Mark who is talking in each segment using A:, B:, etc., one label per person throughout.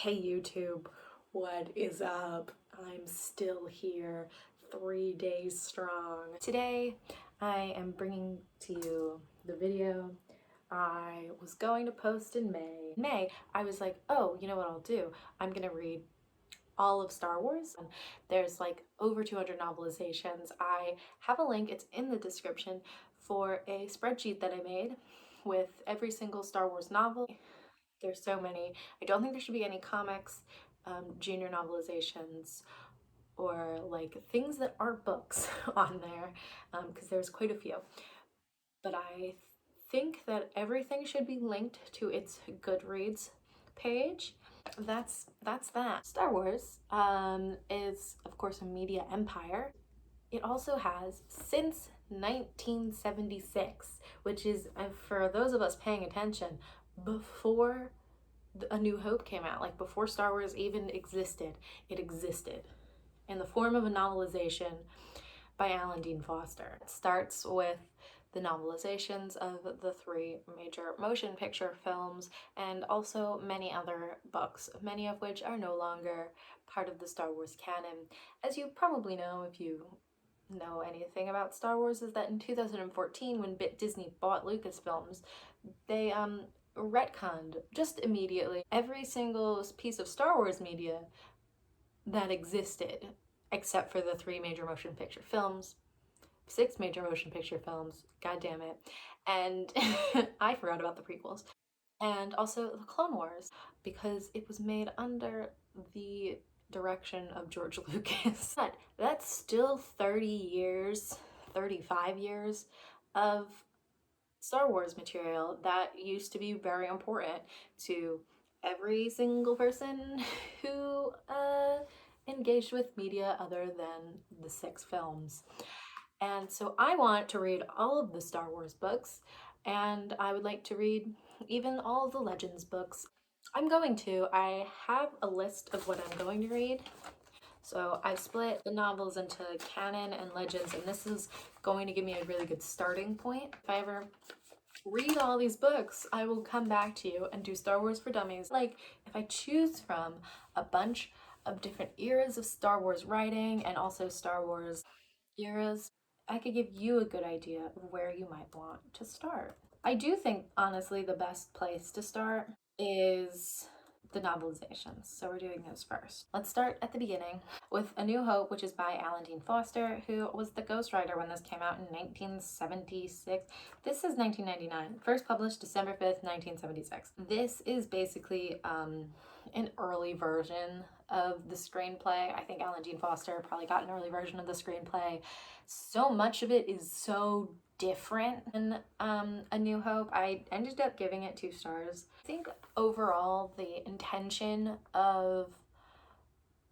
A: Hey YouTube, what is up? I'm still here, 3 days strong. Today, I am bringing to you the video I was going to post in May. In May, I was like, oh, you know what I'll do? I'm gonna read all of Star Wars. There's like over 200 novelizations. I have a link, it's in the description, for a spreadsheet that I made with every single Star Wars novel. There's so many. I don't think there should be any comics, junior novelizations, or like things that aren't books on there, because there's quite a few. But I think that everything should be linked to its Goodreads page. That's that. Star Wars is of course a media empire. It also has, since 1976, which is, for those of us paying attention, before A New Hope came out, like before Star Wars even existed, it existed in the form of a novelization by Alan Dean Foster. It starts with the novelizations of the 3 major motion picture films and also many other books, many of which are no longer part of the Star Wars canon. As you probably know if you know anything about Star Wars, is that in 2014, when Disney bought Lucasfilms, they retconned just immediately every single piece of Star Wars media that existed, except for the 3 major motion picture films, 6 major motion picture films, god damn it, and I forgot about the prequels, and also the Clone Wars, because it was made under the direction of George Lucas. But that's still 30 years, 35 years of Star Wars material that used to be very important to every single person who engaged with media other than the 6 films. And so I want to read all of the Star Wars books, and I would like to read even all of the Legends books. I have a list of what I'm going to read. So I split the novels into canon and legends, and this is going to give me a really good starting point. If I ever read all these books, I will come back to you and do Star Wars for Dummies. Like, if I choose from a bunch of different eras of Star Wars writing and also Star Wars eras, I could give you a good idea of where you might want to start. I do think, honestly, the best place to start is the novelizations. So we're doing those first. Let's start at the beginning with A New Hope, which is by Alan Dean Foster, who was the ghostwriter when this came out in 1976. This is 1999. First published December 5th, 1976. This is basically an early version of the screenplay. I think Alan Dean Foster probably got an early version of the screenplay. So much of it is so different than A New Hope. I ended up giving it 2 stars. I think overall the intention of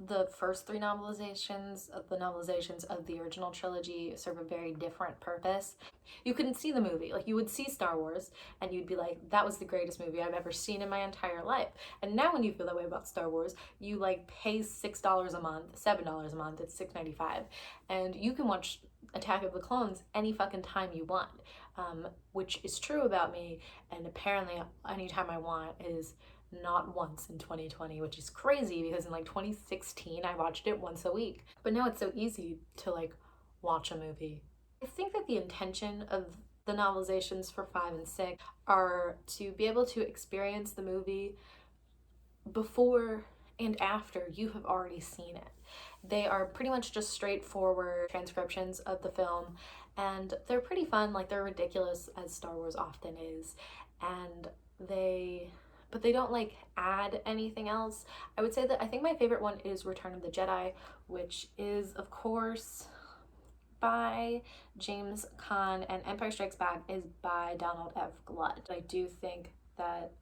A: the first 3 novelizations of the original trilogy serve a very different purpose. You couldn't see the movie. Like, you would see Star Wars and you'd be like, that was the greatest movie I've ever seen in my entire life. And now when you feel that way about Star Wars, you like pay $6 a month, $7 a month, it's $6.95, and you can watch Attack of the Clones any fucking time you want, which is true about me, and apparently anytime I want is not once in 2020, which is crazy because in like 2016 I watched it once a week. But now it's so easy to like watch a movie. I think that the intention of the novelizations for 5 and 6 are to be able to experience the movie before and after you have already seen it. They are pretty much just straightforward transcriptions of the film, and they're pretty fun. Like, they're ridiculous, as Star Wars often is, and but they don't like add anything else. I would say that I think my favorite one is Return of the Jedi, which is of course by James Caan, and Empire Strikes Back is by Donald F. Glutt. I do think that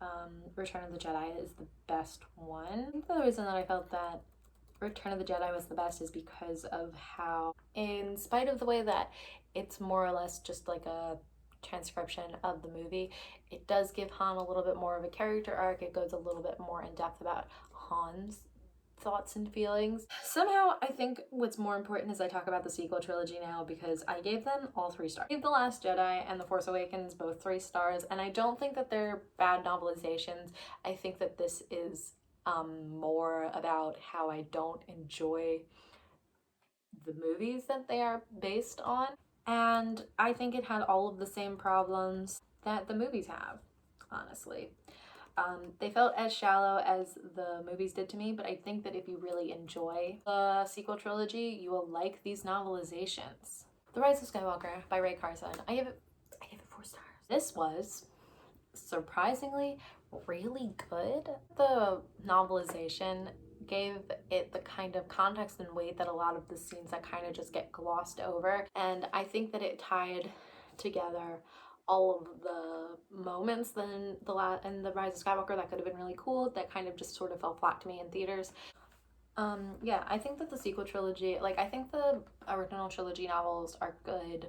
A: Return of the Jedi is the best one. I think the reason that I felt that Return of the Jedi was the best is because of how, in spite of the way that it's more or less just like a transcription of the movie, it does give Han a little bit more of a character arc. It goes a little bit more in depth about Han's thoughts and feelings. Somehow I think what's more important is I talk about the sequel trilogy now, because I gave them all 3 stars. I gave The Last Jedi and The Force Awakens both 3 stars, and I don't think that they're bad novelizations. I think that this is more about how I don't enjoy the movies that they are based on. And I think it had all of the same problems that the movies have, honestly. They felt as shallow as the movies did to me, but I think that if you really enjoy the sequel trilogy, you will like these novelizations. The Rise of Skywalker by Ray Carson. I give it 4 stars. This was surprisingly really good. The novelization gave it the kind of context and weight that a lot of the scenes that kind of just get glossed over, and I think that it tied together all of the moments in the Rise of Skywalker that could have been really cool that kind of just sort of fell flat to me in theaters. Yeah, I think that the sequel trilogy, like, I think the original trilogy novels are good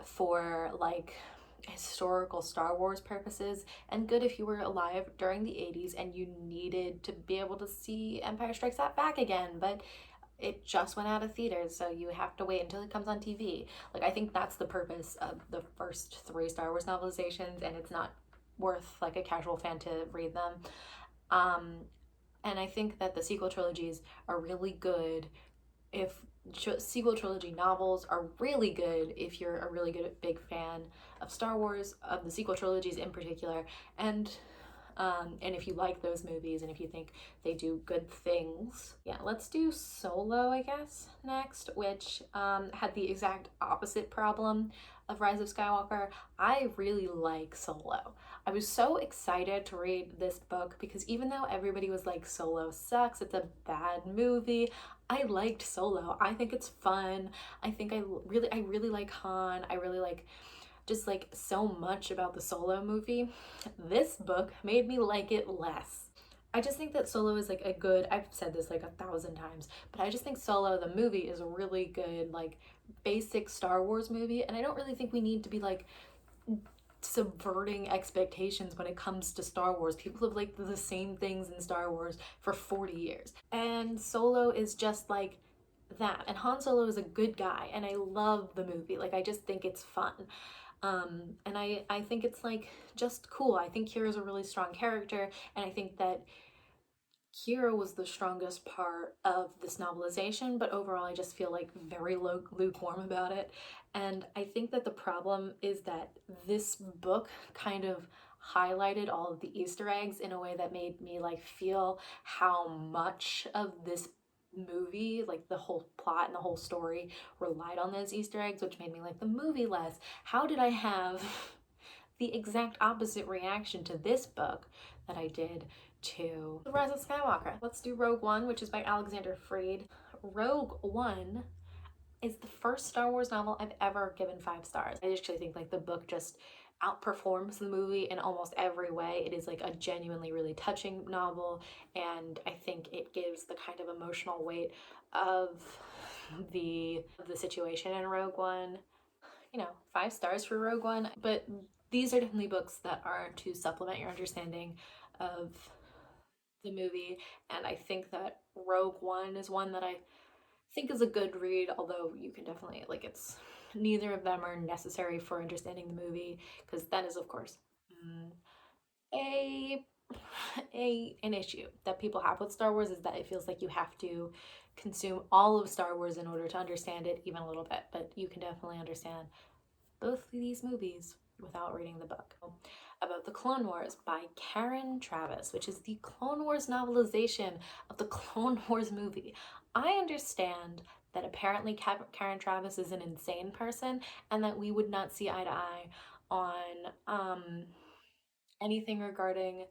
A: for like historical Star Wars purposes, and good if you were alive during the 80s and you needed to be able to see Empire Strikes Back again, but it just went out of theaters, so you have to wait until it comes on TV. Like, I think that's the purpose of the first 3 Star Wars novelizations, and it's not worth like a casual fan to read them. And I think that the sequel trilogies are really good if sequel trilogy novels are really good if you're a really good big fan of Star Wars, of the sequel trilogies in particular, and if you like those movies and if you think they do good things. Yeah, let's do Solo, I guess, next, which had the exact opposite problem of Rise of Skywalker. I really like Solo. I was so excited to read this book because even though everybody was like, Solo sucks, it's a bad movie, I liked Solo. I think it's fun. I think I really like Han. I really like just like so much about the Solo movie. This book made me like it less. I just think that Solo is like a good, I've said this like 1,000 times, but I just think Solo, the movie, is a really good, like, basic Star Wars movie, and I don't really think we need to be like subverting expectations when it comes to Star Wars. People have liked the same things in Star Wars for 40 years. And Solo is just like that. And Han Solo is a good guy, and I love the movie. Like, I just think it's fun. And I think it's like just cool. I think Kira's a really strong character, and I think that Kira was the strongest part of this novelization, but overall I just feel like very lukewarm about it. And I think that the problem is that this book kind of highlighted all of the Easter eggs in a way that made me like feel how much of this movie, like the whole plot and the whole story, relied on those Easter eggs, which made me like the movie less. How did I have the exact opposite reaction to this book that I did to The Rise of Skywalker? Let's do Rogue One, which is by Alexander Freed. Rogue One is the first Star Wars novel I've ever given 5 stars. I actually think like the book just outperforms the movie in almost every way. It is like a genuinely really touching novel, and I think it gives the kind of emotional weight of the situation in Rogue One. You know, 5 stars for Rogue One, but these are definitely books that are to supplement your understanding of the movie, and I think that Rogue One is one that I think is a good read, although you can definitely, like, it's neither of them are necessary for understanding the movie, because that is, of course, a an issue that people have with Star Wars, is that it feels like you have to consume all of Star Wars in order to understand it even a little bit, but you can definitely understand both of these movies without reading the book. About the Clone Wars by Karen Traviss, which is the Clone Wars novelization of the Clone Wars movie. I understand that apparently Karen Traviss is an insane person and that we would not see eye to eye on anything regarding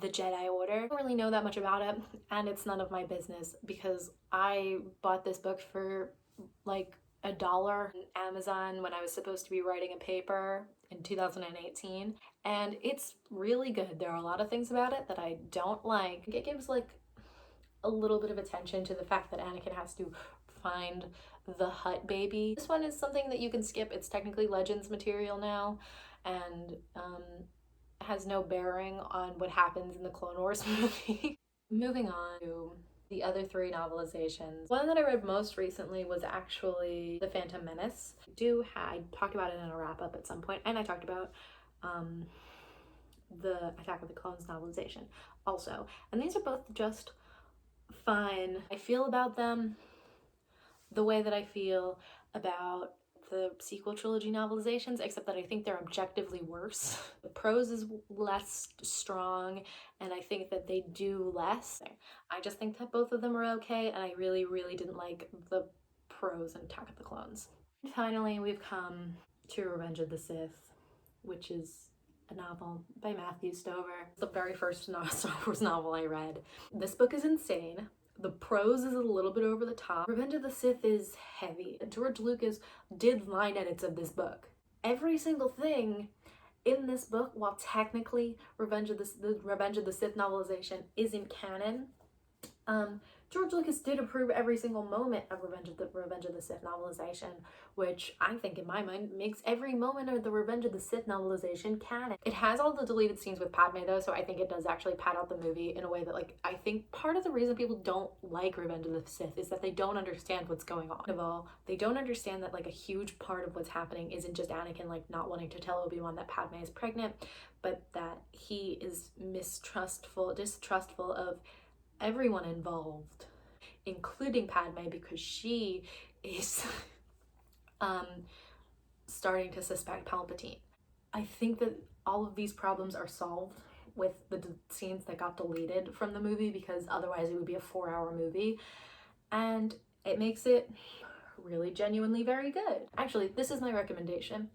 A: the Jedi Order. I don't really know that much about it, and it's none of my business because I bought this book for like $1 on Amazon when I was supposed to be writing a paper in 2018, and it's really good. There are a lot of things about it that I don't like. It gives like a little bit of attention to the fact that Anakin has to find the Hutt baby. This one is something that you can skip. It's technically Legends material now, and has no bearing on what happens in the Clone Wars movie. Moving on to the other 3 novelizations. One that I read most recently was actually The Phantom Menace. I talked about it in a wrap-up at some point, and I talked about the Attack of the Clones novelization also. And these are both just fun. I feel about them the way that I feel about the sequel trilogy novelizations, except that I think they're objectively worse. The prose is less strong, and I think that they do less. I just think that both of them are okay, and I really, really didn't like the prose in Attack of the Clones. Finally, we've come to Revenge of the Sith, which is a novel by Matthew Stover. The very first Star Wars novel I read. This book is insane. The prose is a little bit over the top. Revenge of the Sith is heavy. George Lucas did line edits of this book. Every single thing in this book, while technically the Revenge of the Sith novelization isn't canon, George Lucas did approve every single moment of Revenge of the Sith novelization, which I think in my mind makes every moment of the Revenge of the Sith novelization canon. It has all the deleted scenes with Padme though, so I think it does actually pad out the movie in a way that, like, I think part of the reason people don't like Revenge of the Sith is that they don't understand what's going on. First of all, they don't understand that, like, a huge part of what's happening isn't just Anakin, like, not wanting to tell Obi-Wan that Padme is pregnant, but that he is distrustful of everyone involved, including Padme, because she is starting to suspect Palpatine. I think that all of these problems are solved with the scenes that got deleted from the movie, because otherwise it would be a 4-hour movie, and it makes it really genuinely very good. Actually, this is my recommendation.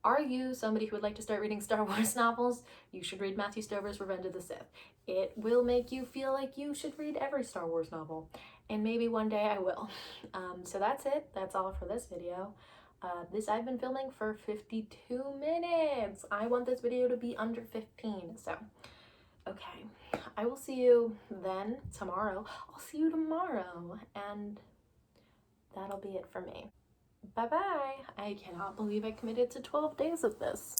A: Are you somebody who would like to start reading Star Wars novels? You should read Matthew Stover's Revenge of the Sith. It will make you feel like you should read every Star Wars novel, and maybe one day I will. So that's it. That's all for this video. I've been filming for 52 minutes. I want this video to be under 15, so okay. I will see you then tomorrow. I'll see you tomorrow, and that'll be it for me. Bye-bye. I cannot believe I committed to 12 days of this.